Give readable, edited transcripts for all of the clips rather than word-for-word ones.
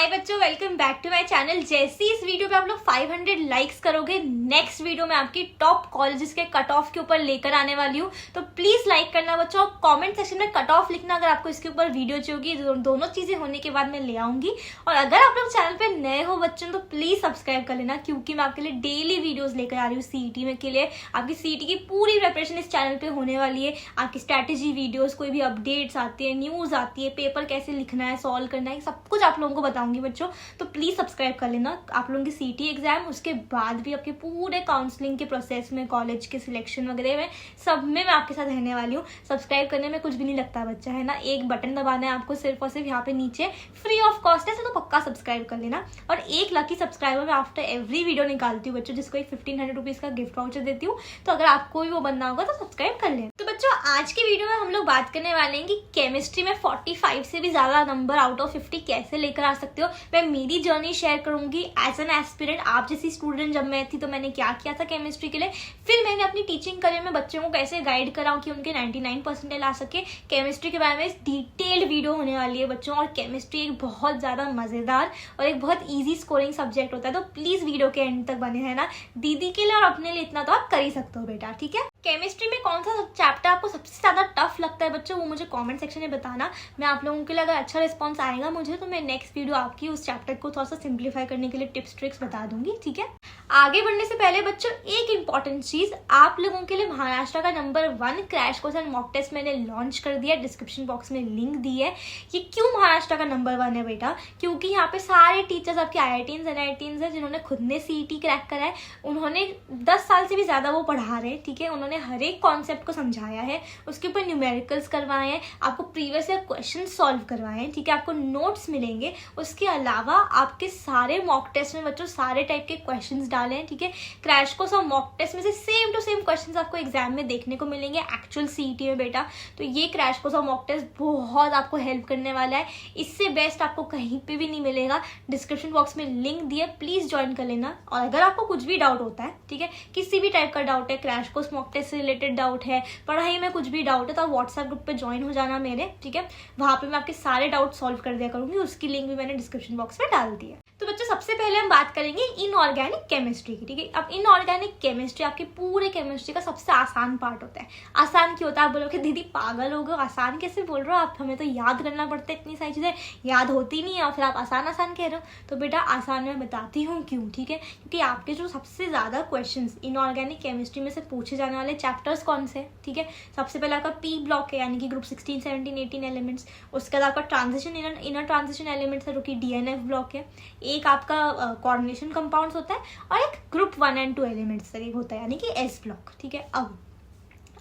बच्चों, welcome back to my channel. जैसे इस वीडियो पे आप लोग 500 लाइक्स करोगे, नेक्स्ट वीडियो में आपकी टॉप कॉलेजेस के कट ऑफ के ऊपर लेकर आने वाली हूँ। तो प्लीज लाइक करना बच्चों, और कमेंट सेक्शन में कट ऑफ लिखना अगर आपको इसके ऊपर वीडियो चाहिए। दोनों चीजें होने के बाद मैं ले आऊंगी। और अगर आप लोग चैनल पे नए हो बच्चों तो प्लीज सब्सक्राइब कर लेना, क्योंकि मैं आपके लिए डेली वीडियोज लेकर आ रही हूँ। सीईटी में के लिए आपकी सीईटी की पूरी प्रिपरेशन इस चैनल पे होने वाली है। आपकी स्ट्रैटेजी वीडियोस, कोई भी अपडेट्स आती है, न्यूज आती है, पेपर कैसे लिखना है, सॉल्व करना है, सब कुछ आप लोगों को बताऊंगी बच्चों। तो प्लीज सब्सक्राइब कर लेना। आप लोगों की सीईटी एग्जाम, उसके बाद भी आपके पूरे काउंसलिंग के प्रोसेस में, कॉलेज के सिलेक्शन वगैरह में, सब में मैं आपके साथ रहने वाली हूँ। सब्सक्राइब करने में कुछ भी नहीं लगता बच्चा, है ना। एक बटन दबाना है आपको सिर्फ और सिर्फ, यहाँ पे नीचे फ्री ऑफ कॉस्ट है, तो पक्का सब्सक्राइब कर लेना। और 1 लकी सब्सक्राइबर मैं आफ्टर एवरी वीडियो निकालती हूँ बच्चों, जिसको एक 1500 रुपीज का गिफ्ट वाउचर देती हूँ। तो अगर आपको भी वो बनना होगा तो सब्सक्राइब कर लें। तो बच्चों, आज की वीडियो में हम लोग बात करने वाले हैं कि केमिस्ट्री में 45 से भी ज्यादा नंबर आउट ऑफ 50 कैसे लेकर आ सकते हो। मैं मेरी जर्नी शेयर करूंगी एज एन एस्पिरेंट। आप जैसी स्टूडेंट जब मैं थी तो मैंने क्या किया था केमिस्ट्री के लिए, फिर मैंने अपनी टीचिंग करियर में बच्चों को कैसे गाइड कराऊं कि उनके 99% ला सके। केमिस्ट्री के बारे में डिटेल्ड वीडियो होने वाली है बच्चों। और केमिस्ट्री एक बहुत ज्यादा मजेदार और एक बहुत ईजी स्कोरिंग सब्जेक्ट होता है। तो प्लीज वीडियो के एंड तक बने रहना। दीदी के लिए और अपने लिए इतना तो आप कर ही सकते हो बेटा, ठीक है। केमिस्ट्री में कौन सा चैप्टर आपको सबसे ज्यादा टफ लगता है बच्चों, वो मुझे कमेंट सेक्शन में बताना। मैं आप लोगों के लिए अगर अच्छा रिस्पांस आएगा मुझे, तो मैं नेक्स्ट वीडियो आपकी उस चैप्टर को थोड़ा सा सिंप्लीफाई करने के लिए टिप्स ट्रिक्स बता दूंगी, ठीक है। आगे बढ़ने से पहले बच्चों, एक इंपॉर्टेंट चीज आप लोगों के लिए, महाराष्ट्र का number 1 crash course and mock test मैंने लॉन्च कर दिया। डिस्क्रिप्शन बॉक्स में लिंक दी है। ये क्यों महाराष्ट्र का नंबर 1 है बेटा? क्योंकि यहाँ पे सारे टीचर्स आपके IITians NITians है, जिन्होंने खुद ने सीईटी क्रैक करा है। उन्होंने 10 साल से भी ज्यादा वो पढ़ा रहे हैं, ठीक है। उन्होंने हर एक कॉन्सेप्ट को समझाया है, उसके ऊपर न्यूमेरिकल्स करवाए हैं, आपको प्रीवियस ईयर क्वेश्चन सॉल्व करवाए हैं, ठीक है। आपको नोट्स मिलेंगे। उसके अलावा आपके सारे मॉक टेस्ट में बच्चों सारे टाइप के क्वेश्चंस डाले हैं, ठीक है। क्रैश कोर्स और मॉक टेस्ट में से सेम टू सेम क्वेश्चंस आपको एग्जाम में देखने को मिलेंगे एक्चुअल सीईटी में बेटा। तो ये क्रैश कोर्स और मॉक टेस्ट बहुत आपको हेल्प करने वाला है। इससे बेस्ट आपको कहीं पे भी नहीं मिलेगा। डिस्क्रिप्शन बॉक्स में लिंक दिए, प्लीज ज्वाइन कर लेना। और अगर आपको कुछ भी डाउट होता है, ठीक है, किसी भी टाइप का डाउट है, क्रैश कोर्स मॉक टेस्ट से रिलेटेड डाउट है, पढ़ाई में कुछ भी डाउट है, तो आप व्हाट्सएप ग्रुप पे ज्वाइन हो जाना मेरे, ठीक है। वहां पे मैं आपके सारे डाउट सॉल्व कर दिया करूंगी। उसकी लिंक भी मैंने डिस्क्रिप्शन बॉक्स में डाल दी है। तो बच्चों, सबसे पहले हम बात करेंगे इनऑर्गेनिक केमिस्ट्री की, ठीक है। अब इनऑर्गेनिक केमिस्ट्री आपके पूरे केमिस्ट्री का सबसे आसान पार्ट होता है। आसान क्यों होता है? आप बोलोगे दीदी पागल हो गए, आसान कैसे बोल रहे हो आप? हमें तो याद करना पड़ता है, इतनी सारी चीजें याद होती नहीं है, और फिर आप आसान आसान कह रहे हो। तो बेटा आसान मैं बताती हूँ क्यों, ठीक है। क्योंकि आपके जो सबसे ज्यादा क्वेश्चंस इनऑर्गेनिक केमिस्ट्री में से पूछे जाने वाले चैप्टर्स कौन से, ठीक है। सबसे पहले आपका पी ब्लॉक है, यानी कि ग्रुप 16, 17, 18 एलिमेंट्स। उसके बाद आपका ट्रांजिशन इनर ट्रांजिशन एलिमेंट्स है, जो कि DNF ब्लॉक है। एक आपका कोऑर्डिनेशन कंपाउंड्स होता है, और एक ग्रुप 1 and 2 एलिमेंट्स होता है, यानी कि S ब्लॉक, ठीक है। अब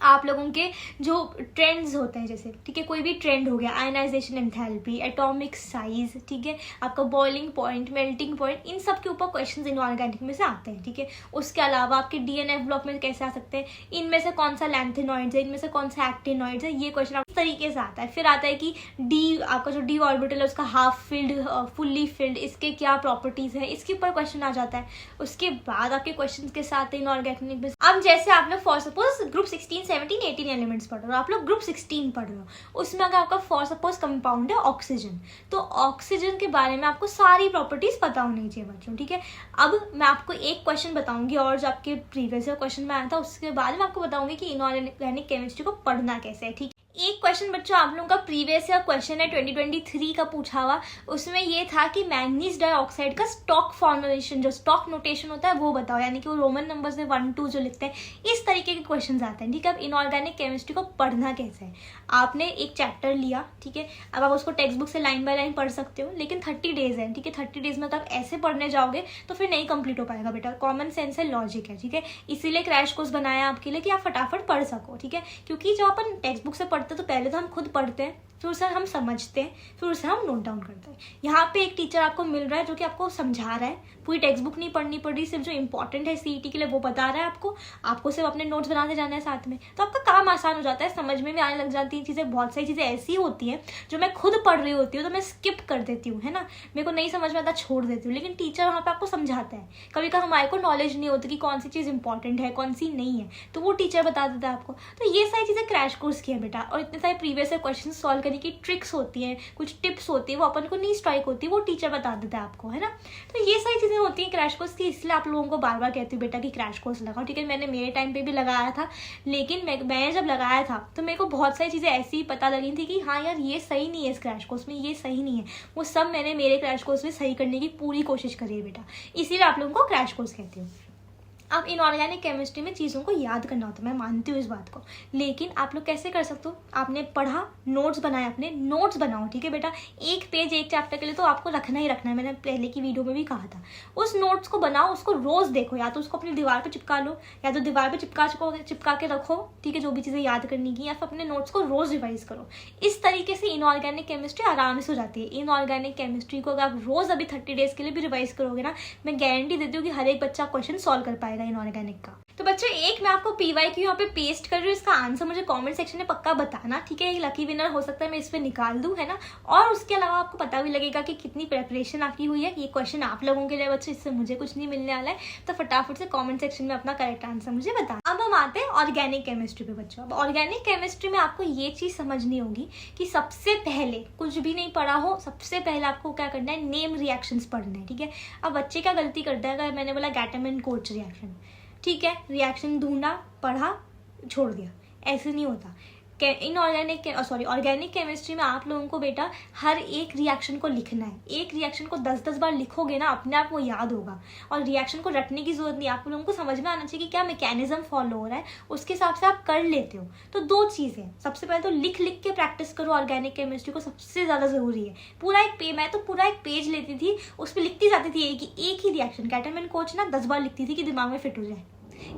आप लोगों के जो ट्रेंड्स होते हैं, जैसे, ठीक है, कोई भी ट्रेंड हो गया, आयनाइजेशन एंथैल्पी, एटॉमिक साइज, ठीक है, आपका बॉइलिंग पॉइंट, मेल्टिंग पॉइंट, इन सब के ऊपर क्वेश्चंस इनऑर्गेनिक में से आते हैं, ठीक है। उसके अलावा आपके DNF ब्लॉक में कैसे आ सकते हैं, इनमें से कौन सा लैंथेनॉइड्स है, इनमें से कौन सा एक्टिनॉइड्स है, ये क्वेश्चन इस तरीके से आता है। फिर आता है कि डी, आपका जो डी ऑर्बिटल है उसका हाफ फिल्ड, फुल्ली फिल्ड, इसके क्या प्रॉपर्टीज है, इसके ऊपर क्वेश्चन आ जाता है। उसके बाद आपके क्वेश्चन के साथ इनऑर्गेनिक में, अब जैसे आप लोग फॉर सपोज ग्रुप 16, 17, 18 एलिमेंट्स पढ़ रहे हो, आप लोग ग्रुप 16 पढ़ रहे हो, उसमें अगर आपका फॉर सपोज कंपाउंड है ऑक्सीजन, तो ऑक्सीजन के बारे में आपको सारी प्रॉपर्टीज पता होनी चाहिए बच्चों, ठीक है। अब मैं आपको एक क्वेश्चन बताऊंगी, और जो आपके प्रीवियस क्वेश्चन में आया था उसके बाद मैं आपको बताऊंगी कि इनऑर्गेनिक केमिस्ट्री को पढ़ना कैसे है, ठीक है। एक क्वेश्चन बच्चों आप लोगों का प्रीवियस ईयर क्वेश्चन है 2023 का पूछा हुआ। उसमें ये था कि मैंगनीज डाइऑक्साइड का स्टॉक फॉर्मुलेशन, जो स्टॉक नोटेशन होता है वो बताओ, यानी कि वो रोमन नंबर्स में 1 2 जो लिखते हैं, इस तरीके के क्वेश्चंस आते हैं, ठीक है। अब इनऑर्गेनिक केमिस्ट्री को पढ़ना कैसे है? आपने एक चैप्टर लिया, ठीक है। अब आप उसको टेक्स्ट बुक से लाइन बाय लाइन पढ़ सकते हो, लेकिन 30 डेज है, ठीक है। 30 डेज में तो आप ऐसे पढ़ने जाओगे तो फिर नहीं कंप्लीट हो पाएगा बेटा। कॉमन सेंस है, लॉजिक है, ठीक है। इसीलिए क्रैश कोर्स बनाया आपके लिए कि आप फटाफट पढ़ सको, ठीक है। क्योंकि जब अपन टेक्स्ट बुक से पढ़ते तो पहले तो हम खुद पढ़ते हैं, फिर उसे हम समझते हैं, फिर उसे हम नोट डाउन करते हैं। यहाँ पे एक टीचर आपको मिल रहा है जो कि आपको समझा रहा है, पूरी टेक्स्ट बुक नहीं पढ़नी पड़ रही, सिर्फ जो इंपॉर्टेंट है सीईटी के लिए वो बता रहा है आपको सिर्फ अपने नोट्स बनाते जाना है साथ में। तो आपका काम आसान हो जाता है, समझ में भी आने लग जाती है चीजें। बहुत सारी चीजें ऐसी होती हैं जो मैं खुद पढ़ रही होती हूँ तो मैं स्किप कर देती हूँ, है ना, मेरे को नहीं समझ में आता, छोड़ देती हूँ, लेकिन टीचर वहाँ पे आपको समझाता है। कभी कभी हमारे को नॉलेज नहीं होती कि कौन सी चीज इंपॉर्टेंट है, कौन सी नहीं है, तो वो टीचर बता देता है आपको। तो ये सारी चीजें क्रैश कोर्स की है बेटा। और इतने सारे प्रीवियस क्वेश्चन सॉल्व करने की ट्रिक्स होती हैं, कुछ टिप्स होती है, वो अपन को नहीं स्ट्राइक होती, वो टीचर बता देता है आपको, है ना। तो ये सारी चीज़ें होती हैं क्रैश कोर्स की, इसलिए आप लोगों को बार बार कहती हूँ बेटा कि क्रैश कोर्स लगाओ, ठीक है। मैंने मेरे टाइम पे भी लगाया था, लेकिन मैंने जब लगाया था तो मेरे को बहुत सारी चीज़ें ऐसी पता लगी थी कि हाँ यार ये सही नहीं है, इस क्रैश कोर्स में ये सही नहीं है। वो सब मैंने मेरे क्रैश कोर्स में सही करने की पूरी कोशिश करी है बेटा, इसीलिए आप लोगों को क्रैश कोर्स कहती हूँ। अब इनऑर्गेनिक केमिस्ट्री में चीज़ों को याद करना होता है, मैं मानती हूँ इस बात को, लेकिन आप लोग कैसे कर सकते हो, आपने पढ़ा, नोट्स बनाए, अपने नोट्स बनाओ, ठीक है बेटा। एक पेज एक चैप्टर के लिए तो आपको रखना ही रखना है, मैंने पहले की वीडियो में भी कहा था। उस नोट्स को बनाओ, उसको रोज़ देखो, या तो उसको अपनी दीवार पर चिपका लो, या तो दीवार पर चिपका के रखो, ठीक है, जो भी चीज़ें याद करनी की, या फिर अपने नोट्स को रोज़ रिवाइज करो। इस तरीके से इनऑर्गेनिक केमिस्ट्री आराम से हो जाती है। इनऑर्गेनिक केमिस्ट्री को अगर आप रोज़ अभी 30 डेज के लिए भी रिवाइज करोगे ना, मैं गारंटी देती हूँ कि हर एक बच्चा क्वेश्चन सॉल्व कर पाएगा इनऑर्गेनिक का। तो बच्चों एक मैं आपको PYQ यहाँ पे पेस्ट कर रही हूँ, इसका आंसर मुझे कमेंट सेक्शन में पक्का बताना, ठीक है। ये लकी विनर हो सकता है मैं इस पे निकाल दूँ, है ना। और उसके अलावा आपको पता भी लगेगा कि कितनी प्रेपरेशन आपकी हुई है। ये क्वेश्चन आप लोगों के लिए बच्चों, इससे मुझे कुछ नहीं मिलने वाला है, तो फटाफट से कॉमेंट सेक्शन में अपना करेक्ट आंसर मुझे बताना। अब हम आते हैं ऑर्गेनिक केमिस्ट्री पे बच्चों। अब ऑर्गेनिक केमिस्ट्री में आपको ये चीज़ समझनी होगी कि सबसे पहले कुछ भी नहीं पढ़ा हो, सबसे पहले आपको क्या करना है, नेम रिएक्शंस पढ़ना है, ठीक है। अब बच्चे क्या गलती करता है, अगर मैंने बोला गैटम एंड कोच रिएक्शन, ठीक है, रिएक्शन ढूंढा, पढ़ा, छोड़ दिया, ऐसे नहीं होता। ऑर्गेनिक केमिस्ट्री में आप लोगों को बेटा हर एक रिएक्शन को लिखना है। एक रिएक्शन को 10-10 बार लिखोगे ना, अपने आप वो याद होगा। और रिएक्शन को रटने की जरूरत नहीं, आप लोगों को समझ में आना चाहिए कि क्या मैकेनिज्म फॉलो हो रहा है, उसके हिसाब से आप कर लेते हो। तो 2 चीज़ें, सबसे पहले तो लिख के प्रैक्टिस करो ऑर्गेनिक केमिस्ट्री को, सबसे ज़्यादा ज़रूरी है। मैं तो पूरा एक पेज लेती थी, उस पर लिखती जाती थी एक ही रिएक्शन, गैटम एंड कोच ना 10 बार लिखती थी कि दिमाग में फिट हो जाए।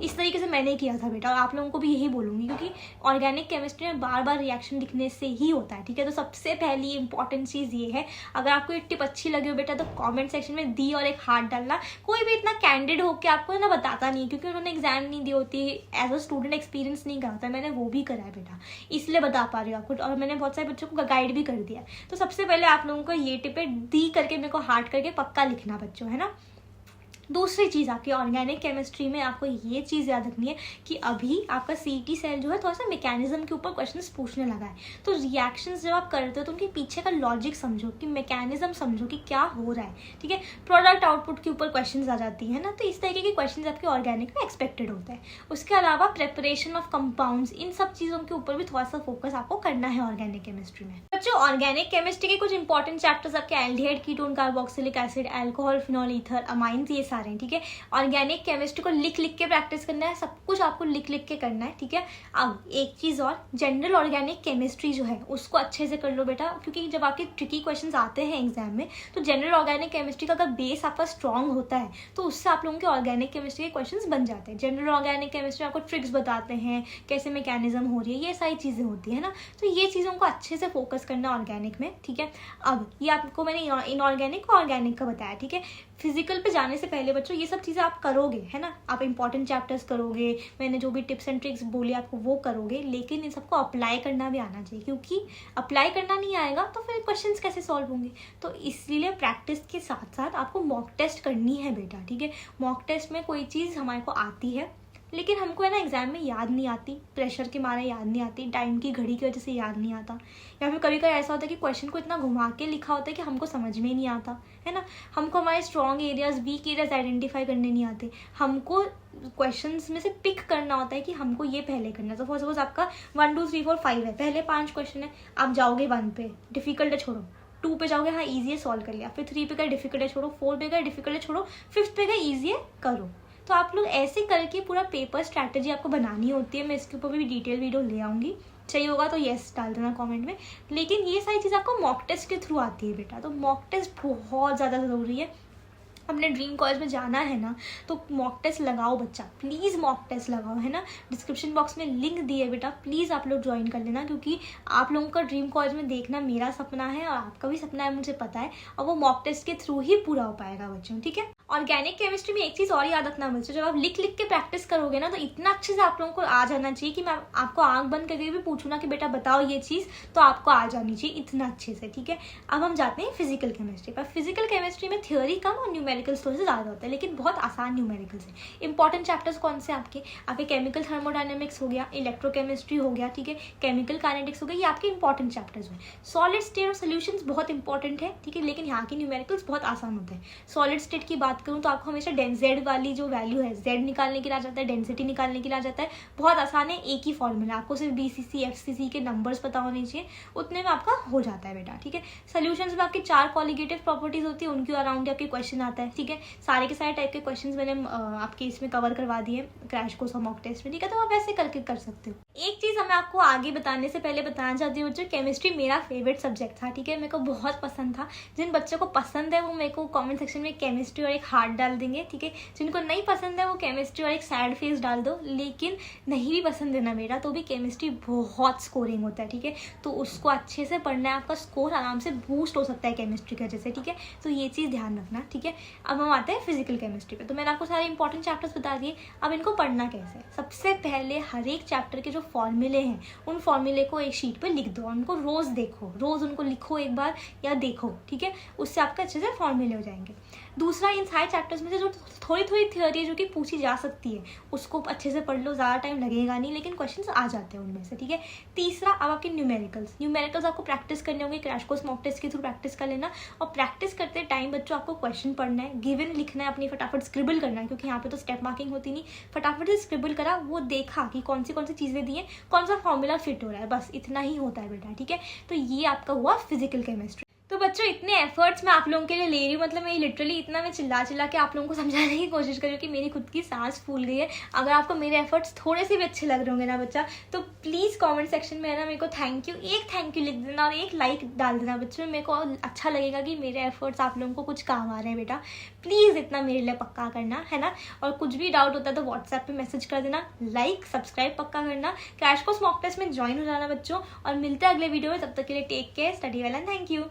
इस तरीके से मैंने किया था बेटा, और आप लोगों को भी यही बोलूँगी, क्योंकि ऑर्गेनिक केमिस्ट्री में बार बार रिएक्शन लिखने से ही होता है, ठीक है। तो सबसे पहली इंपॉर्टेंट चीज़ ये है, अगर आपको ये टिप अच्छी लगी हो बेटा तो कमेंट सेक्शन में दी और एक हार्ट डालना। कोई भी इतना कैंडिड होकर आपको ना बताता नहीं, क्योंकि उन्होंने एग्जाम नहीं दी होती, एज अ स्टूडेंट एक्सपीरियंस नहीं करा था, मैंने वो भी करा है बेटा, इसलिए बता पा रही हूँ आपको। और मैंने बहुत सारे बच्चों को गाइड भी कर दिया। तो सबसे पहले आप लोगों को ये टिप है, दी करके मेरे को हार्ट करके पक्का लिखना बच्चों, है ना। दूसरी चीज़ आपकी ऑर्गेनिक केमिस्ट्री में आपको ये चीज़ याद रखनी है कि अभी आपका CET सेल जो है थोड़ा सा मैकेनिज्म के ऊपर क्वेश्चंस पूछने लगा है। तो रिएक्शंस जब आप करते हो तो उनके पीछे का लॉजिक समझो, कि मैकेनिज्म समझो कि क्या हो रहा है, ठीक है। प्रोडक्ट आउटपुट के ऊपर क्वेश्चंस आ जाती है ना, तो इस तरीके के क्वेश्चंस आपके ऑर्गेनिक में एक्सपेक्टेड होता है। उसके अलावा प्रेपरेशन ऑफ कंपाउंड्स, इन सब चीज़ों के ऊपर भी थोड़ा सा फोकस आपको करना है ऑर्गेनिक केमिस्ट्री में। बच्चों ऑर्गेनिक केमिस्ट्री के कुछ इंपॉर्टेंट चैप्टर्स आपके aldehyde, ketone, carboxylic acid, alcohol, phenol, ether, amines, ये सारे, ठीक है। ऑर्गेनिक केमिस्ट्री को लिख के प्रैक्टिस करना है, सब कुछ आपको लिख के करना है, ठीक है। अब एक चीज़ और, जनरल ऑर्गेनिक केमिस्ट्री जो है उसको अच्छे से कर लो बेटा, क्योंकि जब आपके ट्रिकी क्वेश्चंस आते हैं एग्जाम में, तो जनरल ऑर्गेनिक केमिस्ट्री का अगर बेस आपका स्ट्रॉन्ग होता है तो उससे आप लोगों के ऑर्गेनिक केमिस्ट्री के क्वेश्चंस बन जाते हैं। जनरल ऑर्गेनिक केमिस्ट्री आपको ट्रिक्स बताते हैं, कैसे मैकेनिज्म हो रही है, ये सारी चीज़ें होती है ना। तो ये चीज़ों को अच्छे से फोकस करना ऑर्गेनिक में, ठीक है। अब ये आपको मैंने इनऑर्गेनिक और ऑर्गेनिक का बताया, ठीक है। फिजिकल पे जाने से पहले बच्चों ये सब चीज़ें आप करोगे, है ना। आप इंपॉर्टेंट चैप्टर्स करोगे, मैंने जो भी टिप्स एंड ट्रिक्स बोली आपको वो करोगे, लेकिन इन सबको अप्लाई करना भी आना चाहिए, क्योंकि अप्लाई करना नहीं आएगा तो फिर क्वेश्चंस कैसे सॉल्व होंगे। तो इसलिए प्रैक्टिस के साथ साथ आपको मॉक टेस्ट करनी है बेटा, ठीक है। मॉक टेस्ट में कोई चीज़ हमारे को आती है, लेकिन हमको है ना एग्जाम में याद नहीं आती, प्रेशर के मारे याद नहीं आती, टाइम की घड़ी की वजह से याद नहीं आता, या फिर कभी कभी ऐसा होता है कि क्वेश्चन को इतना घुमा के लिखा होता है कि हमको समझ में नहीं आता, है ना। हमको हमारे strong areas, weak areas identify करने नहीं आते, हमको क्वेश्चंस में से पिक करना होता है कि हमको ये पहले करना है। तो फॉर सपोज आपका 1 2 3 4 5 है, पहले 5 क्वेश्चन है, आप जाओगे 1 पे, डिफिकल्ट है छोड़ो, 2 पे जाओगे, हाँ ईजी है सॉल्व कर लिया, फिर 3 पे गए डिफिकल्ट है छोड़ो, 4 पे गए डिफिकल्ट है छोड़ो, 5th पे गए ईजी है करो। तो आप लोग ऐसे करके पूरा पेपर स्ट्रैटेजी आपको बनानी होती है। मैं इसके ऊपर भी डिटेल वीडियो ले आऊँगी, चाहिए होगा तो येस डाल देना कमेंट में। लेकिन ये सारी चीज़ आपको मॉक टेस्ट के थ्रू आती है बेटा, तो मॉक टेस्ट बहुत ज़्यादा ज़रूरी है। अपने ड्रीम कॉलेज में जाना है ना, तो मॉक टेस्ट लगाओ बच्चा, प्लीज़ मॉक टेस्ट लगाओ, है ना। डिस्क्रिप्शन बॉक्स में लिंक दिए बेटा, प्लीज़ आप लोग ज्वाइन कर लेना, क्योंकि आप लोगों का ड्रीम कॉलेज में देखना मेरा सपना है और आपका भी सपना है, मुझे पता है, और वो मॉक टेस्ट के थ्रू ही पूरा हो पाएगा बच्चों, ठीक है। ऑर्गेनिक केमिस्ट्री में एक चीज़ और याद रखना बच्चों, जब आप लिख के प्रैक्टिस करोगे ना, तो इतना अच्छे से आप लोगों को आ जाना चाहिए कि मैं आपको आंख बंद करके भी पूछूँ ना कि बेटा बताओ ये चीज़, तो आपको आ जानी चाहिए इतना अच्छे से, ठीक है। अब हम जाते हैं फिजिकल केमिस्ट्री पर। फिजिकल केमिस्ट्री में थ्योरी कम और न्यूमेरिकल न्यूमेरिकल्स थोड़े से ज़्यादा होते हैं, लेकिन बहुत आसान न्यूमेरिकल्स हैं। इंपॉर्टेंट चैप्टर्स कौन से आपके केमिकल थर्मोडायनेमिक्स हो गया, इलेक्ट्रोकेमिस्ट्री हो गया, ठीक है, केमिकल काइनेटिक्स हो गया, ये आपके इंपॉर्टेंट चैप्टर्स हैं। सॉलिड स्टेट और सोल्यूशंस बहुत इंपॉर्टेंट है, ठीक है, लेकिन यहाँ की न्यूमेरिकल्स बहुत आसान होते हैं। सॉलिड स्टेट की बात करूँ तो आपको हमेशा जेड वाली जो वैल्यू है, जेड निकालने के लिए आ जाता है, डेंसिटी निकालने के लिए आ जाता है, बहुत आसान है, एक ही फॉर्मूला, आपको सिर्फ BCC FCC के नंबर्स पता होने चाहिए, उतने में आपका हो जाता है बेटा, ठीक है। सोल्यूशंस में आपकी 4 कॉलिगेटिव प्रॉपर्टीज होती है, उनके अराउंड आपके क्वेश्चन आता है, ठीक है। सारे के सारे टाइप के क्वेश्चंस मैंने आपके इसमें कवर करवा दिए क्रैश कोर्स और मॉक टेस्ट में, ठीक है, तो आप वैसे करके कर सकते हो। एक चीज़ मैं आपको आगे बताने से पहले बताना चाहती हूँ, जो केमिस्ट्री मेरा फेवरेट सब्जेक्ट था, ठीक है, मेरे को बहुत पसंद था। जिन बच्चों को पसंद है वो मेरे को कमेंट सेक्शन में केमिस्ट्री और एक हार्ट डाल देंगे, ठीक है। जिनको नहीं पसंद है वो केमिस्ट्री और एक सैड फेस डाल दो, लेकिन नहीं भी पसंद है ना मेरा, तो भी केमिस्ट्री बहुत स्कोरिंग होता है, ठीक है, तो उसको अच्छे से पढ़ना है, आपका स्कोर आराम से बूस्ट हो सकता है केमिस्ट्री की वजह से, ठीक है, तो ये चीज़ ध्यान रखना, ठीक है। अब हम आते हैं फिजिकल केमिस्ट्री पे। तो मैंने आपको सारे इंपॉर्टेंट चैप्टर्स बता दिए, अब इनको पढ़ना कैसे। सबसे पहले हर एक चैप्टर के जो फॉर्मूले हैं, उन फॉर्मूले को एक शीट पे लिख दो, उनको रोज़ देखो, रोज़ उनको लिखो एक बार या देखो, ठीक है, उससे आपका अच्छे से फॉर्मूले हो जाएंगे। दूसरा, इन सारे चैप्टर्स में से जो थोड़ी थोड़ी थ्योरी जो कि पूछी जा सकती है उसको अच्छे से पढ़ लो, ज़्यादा टाइम लगेगा नहीं, लेकिन क्वेश्चंस आ जाते हैं उनमें से, ठीक है। तीसरा, अब आपके न्यूमेरिकल्स आपको प्रैक्टिस करने होंगे, क्रैश कोर्स मॉक टेस्ट के थ्रू प्रैक्टिस कर लेना। और प्रैक्टिस करते टाइम बच्चों आपको क्वेश्चन पढ़ना है, गिवन लिखना है, अपनी फटाफट स्क्रिबल करना है, क्योंकि यहाँ पे तो स्टेप मार्किंग होती नहीं, फटाफट से स्क्रिबल करा, वो देखा कि कौन सी चीज़ें दी हैं, कौन सा फॉर्मूला फिट हो रहा है, बस इतना ही होता है बेटा, ठीक है। तो ये आपका हुआ फिजिकल केमिस्ट्री। तो बच्चों, इतने एफर्ट्स मैं आप लोगों के लिए ले रही हूँ, मतलब मैं लिटरली इतना मैं चिल्ला के आप लोगों को समझाने की कोशिश कर रही हूँ कि मेरी खुद की सांस फूल गई है। अगर आपको मेरे एफर्ट्स थोड़े से भी अच्छे लग रहे होंगे ना बच्चा, तो प्लीज़ कमेंट सेक्शन में है ना मेरे को एक थैंक यू लिख देना और एक लाइक डाल देना बच्चों, मेरे को अच्छा लगेगा कि मेरे एफर्ट्स आप लोगों को कुछ काम आ रहे हैं बेटा। प्लीज़ इतना मेरे लिए पक्का करना, है ना। और कुछ भी डाउट होता है तो व्हाट्सएप पर मैसेज कर देना, लाइक सब्सक्राइब पक्का करना, क्रैश कोर्स मॉक टेस्ट में ज्वाइन हो जाना बच्चों, और मिलते हैं अगले वीडियो में। तब तक के लिए take care, study well and thank you.